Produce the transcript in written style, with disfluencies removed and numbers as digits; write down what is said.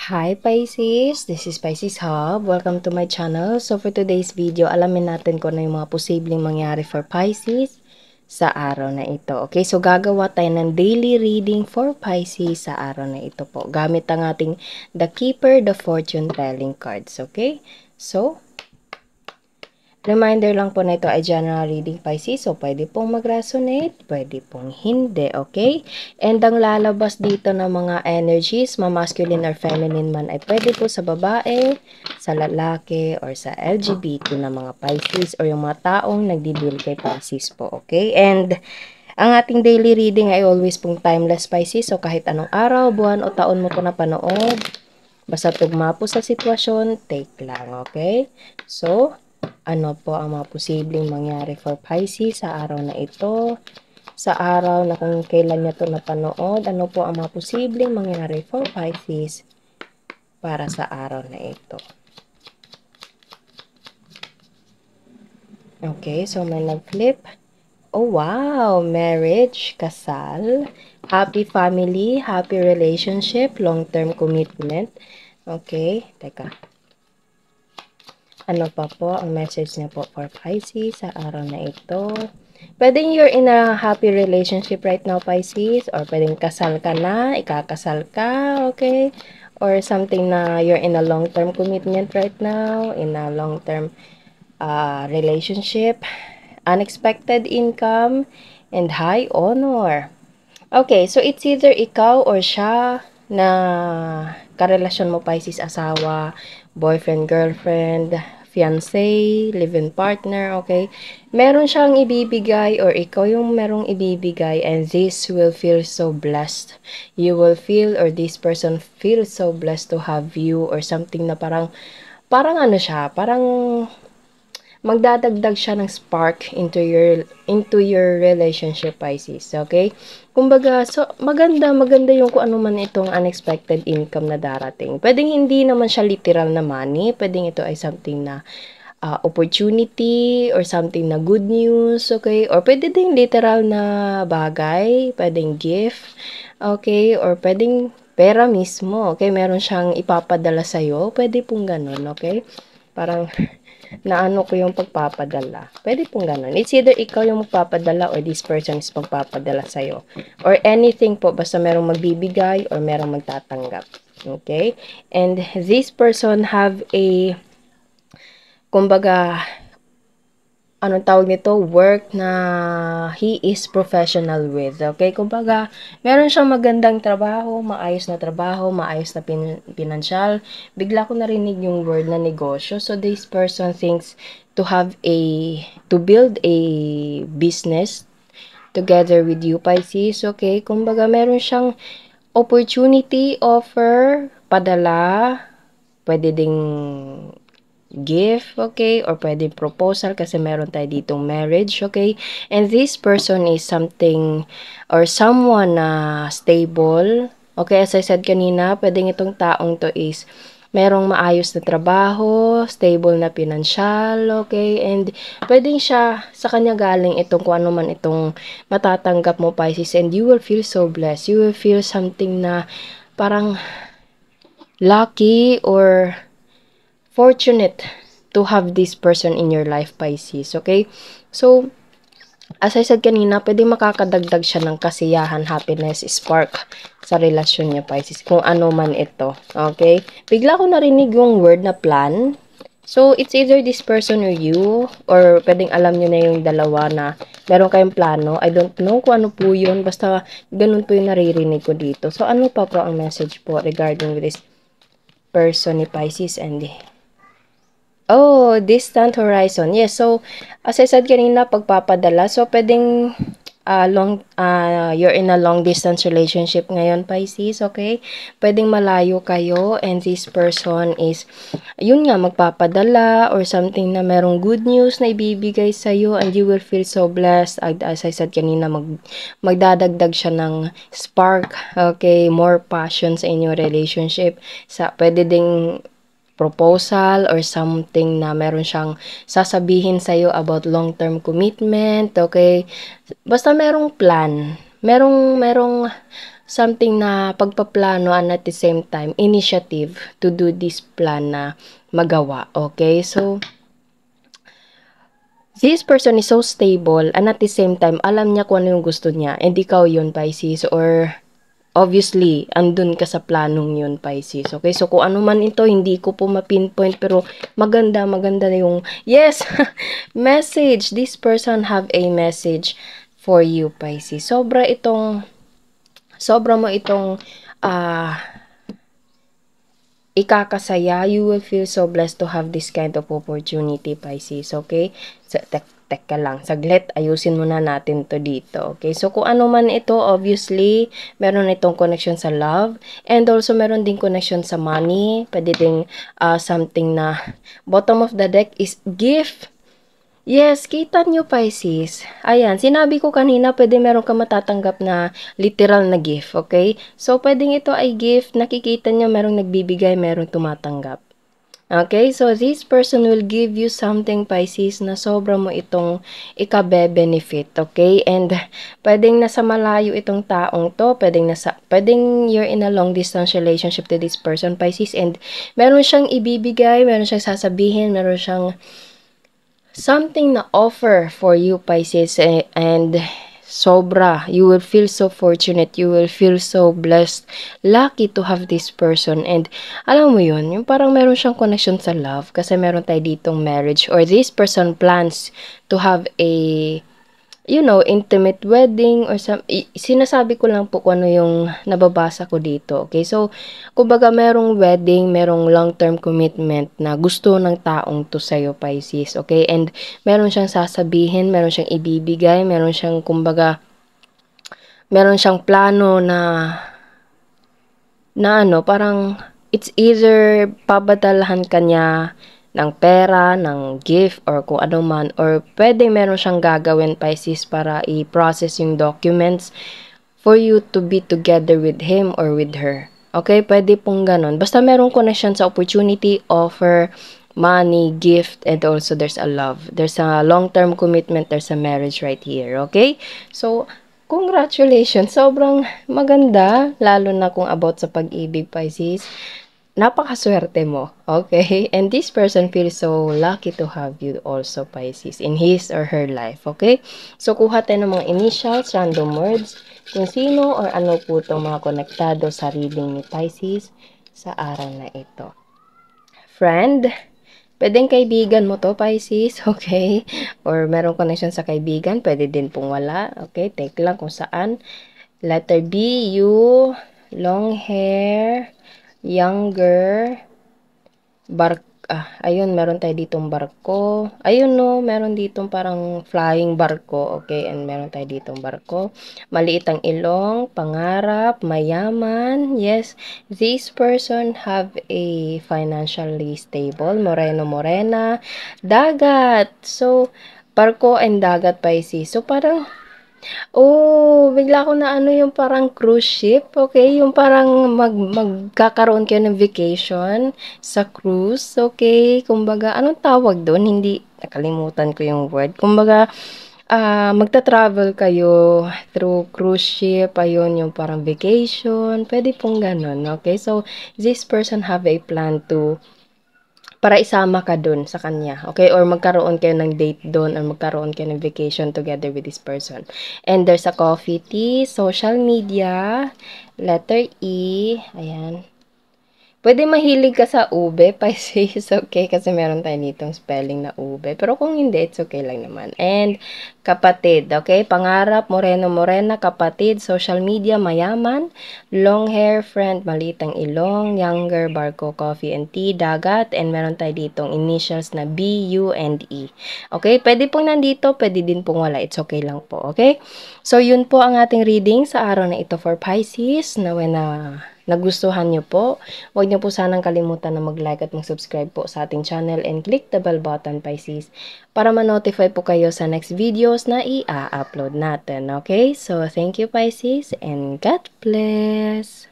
Hi Pisces, this is Pisces Hub. Welcome to my channel. So for today's video, alamin natin kung ano yung mga posibleng mangyari for Pisces sa araw na ito. Okay, so gagawa tayo ng daily reading for Pisces sa araw na ito po. Gamit ang ating The Keeper, the Fortune Telling cards. Okay, so reminder lang po na ito ay general reading Pisces. So, pwede pong mag-resonate, pwede pong hindi, okay? And ang lalabas dito ng mga energies, masculine or feminine man, ay pwede po sa babae, sa lalaki, or sa LGBT na mga Pisces, or yung mga taong nagdi-deal kay Pisces po, okay? And ang ating daily reading ay always pong timeless Pisces. So, kahit anong araw, buwan, o taon mo po napanood, basta tugma po sa sitwasyon, take lang, okay? So, ano po ang mga posibleng mangyari for Pisces sa araw na ito? Sa araw na kung kailan niya ito napanood, ano po ang mga posibleng mangyari for Pisces para sa araw na ito? Okay, so may nag-flip. Oh, wow! Marriage, kasal, happy family, happy relationship, long-term commitment. Okay, teka. Ano pa po ang message niya po for Pisces sa araw na ito? Pwedeng you're in a happy relationship right now, Pisces, or pwedeng kasal ka na, ikakasal ka, okay? Or something na you're in a long-term commitment right now, in a long-term relationship, unexpected income, and high honor. Okay, so it's either ikaw or siya na karelasyon mo, Pisces, asawa, boyfriend, girlfriend, fiancé, live-in partner, okay? Meron siyang ibibigay or ikaw yung merong ibibigay, and this will feel so blessed. You will feel, or this person feels so blessed to have you, or something na parang ano siya, parang magdadagdag siya ng spark into your relationship, Pisces, okay? Kumbaga, so maganda yung kung ano man itong unexpected income na darating. Pwedeng hindi naman siya literal na money, pwedeng ito ay something na opportunity or something na good news, okay? Or pwede ding literal na bagay, pwedeng gift, okay? Or pwedeng pera mismo, okay? Meron siyang ipapadala sa'yo, pwede pong ganun, okay? Parang naano ko yung pagpapadala. Pwede pong ganun. It's either ikaw yung magpapadala or this person is magpapadala sa'yo. Or anything po, basta merong magbibigay or merong magtatanggap. Okay? And this person have a, kumbaga, anong tawag nito, work na he is professional with. Okay? Kumbaga, meron siyang magandang trabaho, maayos na pinansyal. Bigla ko narinig yung word na negosyo. So, this person thinks to build a business together with you, Pisces. Okay? Kumbaga, meron siyang opportunity, offer, padala, pwede ding gift, okay? Or pwede proposal kasi meron tayo ditong marriage, okay? And this person is something or someone na stable. Okay, as I said kanina, pwedeng itong taong to is merong maayos na trabaho, stable na pinansyal, okay? And pwedeng siya, sa kanya galing itong kung ano man itong matatanggap mo, Pisces, and you will feel so blessed. You will feel something na parang lucky or fortunate to have this person in your life, Pisces, okay? So, as I said kanina, pwede makakadagdag siya ng kasiyahan, happiness, spark sa relasyon niya, Pisces, kung ano man ito, okay? Bigla ko narinig yung word na plan. So, it's either this person or you, or pwedeng alam nyo na yung dalawa na meron kayong plano. I don't know kung ano po yun, basta ganun po yung naririnig ko dito. So, ano pa po ang message po regarding with this person ni Pisces and oh, distant horizon. Yes, so as I said kanina, pagpapadala. So pwedeng you're in a long distance relationship ngayon, Pisces, okay? Pwedeng malayo kayo and this person is yun nga magpapadala or something na merong good news na ibibigay sa iyo and you will feel so blessed. As I said kanina, magdadagdag siya ng spark, okay? More passion sa inyong relationship. Pwede ding proposal or something na meron siyang sasabihin sa'yo about long-term commitment, okay? Basta merong plan. Merong something na pagpaplano and at the same time, initiative to do this plan na magawa. Okay? So, this person is so stable and at the same time, alam niya kung ano yung gusto niya. And ikaw yun, Pisces. Or, obviously, andun ka sa planong yun, Pisces. Okay? So, kung ano man ito, hindi ko po ma-pinpoint. Pero, maganda na yung, yes! Message! This person have a message for you, Pisces. Sobra mo itong, ikakasaya. You will feel so blessed to have this kind of opportunity, Pisces, okay? So, teka lang, saglit, ayusin muna natin to dito, okay? So, kung ano man ito, obviously, meron itong connection sa love, and also meron din connection sa money, pwede ding something na, bottom of the deck is gift. Yes, kita nyo, Pisces. Ayan, sinabi ko kanina, pwede meron ka matatanggap na literal na gift, okay? So, pwedeng ito ay gift, nakikita nyo, merong nagbibigay, merong tumatanggap. Okay, so this person will give you something, Pisces, na sobra mo itong ikabe-benefit, okay? And pwedeng nasa malayo itong taong to, pwedeng you're in a long distance relationship to this person, Pisces, and meron siyang ibibigay, meron siyang sasabihin, meron siyang something na offer for you, Pisces, and sobra, you will feel so fortunate, you will feel so blessed, lucky to have this person. And alam mo yun, yung parang meron siyang connection sa love kasi meron tayo ditong marriage, or this person plans to have a, you know, intimate wedding or sinasabi ko lang po kung ano yung nababasa ko dito. Okay, so kumbaga merong wedding, merong long-term commitment na gusto ng taong to sa'yo, Pisces. Okay, and meron siyang sasabihin, meron siyang ibibigay, meron siyang kumbaga meron siyang plano na ano, parang it's either papadalahan ka niya ng pera, ng gift, or kung ano man, or pwede meron siyang gagawin, Pisces, para i-process yung documents for you to be together with him or with her. Okay, pwede pong ganon. Basta merong connection sa opportunity, offer, money, gift, and also there's a love. There's a long-term commitment, there's a marriage right here, okay? So, congratulations! Sobrang maganda, lalo na kung about sa pag-ibig, Pisces. Napakaswerte mo, okay? And this person feels so lucky to have you also, Pisces, in his or her life, okay? So, kuha tayo ng mga initials, random words, kung sino or ano po itong mga konektado sa reading ni Pisces sa araw na ito. Friend, pwedeng kaibigan mo to, Pisces, okay? Or merong connection sa kaibigan, pwede din pong wala, okay? Take lang kung saan. Letter B, you, long hair, younger, ayun, meron tayo ditong barko. Ayun, no, meron ditong parang flying barko, okay? And meron tayo ditong barko. Maliit ang ilong, pangarap, mayaman. Yes, this person have a financially stable, moreno-morena, dagat. So, barko and dagat, Pisces. So, parang bigla ko na ano yung parang cruise ship, okay? Yung parang magkakaroon kayo ng vacation sa cruise, okay? Kumbaga, anong tawag doon? Hindi, nakalimutan ko yung word. Kumbaga, magta-travel kayo through cruise ship, ayun, yung parang vacation, pwede pong ganun, okay? So, this person have a plan to para isama ka dun sa kanya, okay? Or magkaroon kayo ng date dun, or magkaroon kayo ng vacation together with this person. And there's a coffee, tea, social media, letter E, ayan. Pwede mahilig ka sa ube, Pisces, okay? Kasi meron tayo ditong spelling na ube. Pero kung hindi, it's okay lang naman. And kapatid, okay? Pangarap, moreno-morena, kapatid, social media, mayaman, long hair, friend, maliit ang ilong, younger, barko, coffee, and tea, dagat, and meron tayo ditong initials na B, U, and E. Okay? Pwede pong nandito, pwede din pong wala. It's okay lang po, okay? So, yun po ang ating reading sa araw na ito for Pisces. Nagustuhan nyo po, huwag nyo po sanang kalimutan na mag-like at mag-subscribe po sa ating channel and click the bell button, Pisces, para ma-notify po kayo sa next videos na i-upload natin, okay? So, thank you, Pisces, and God bless!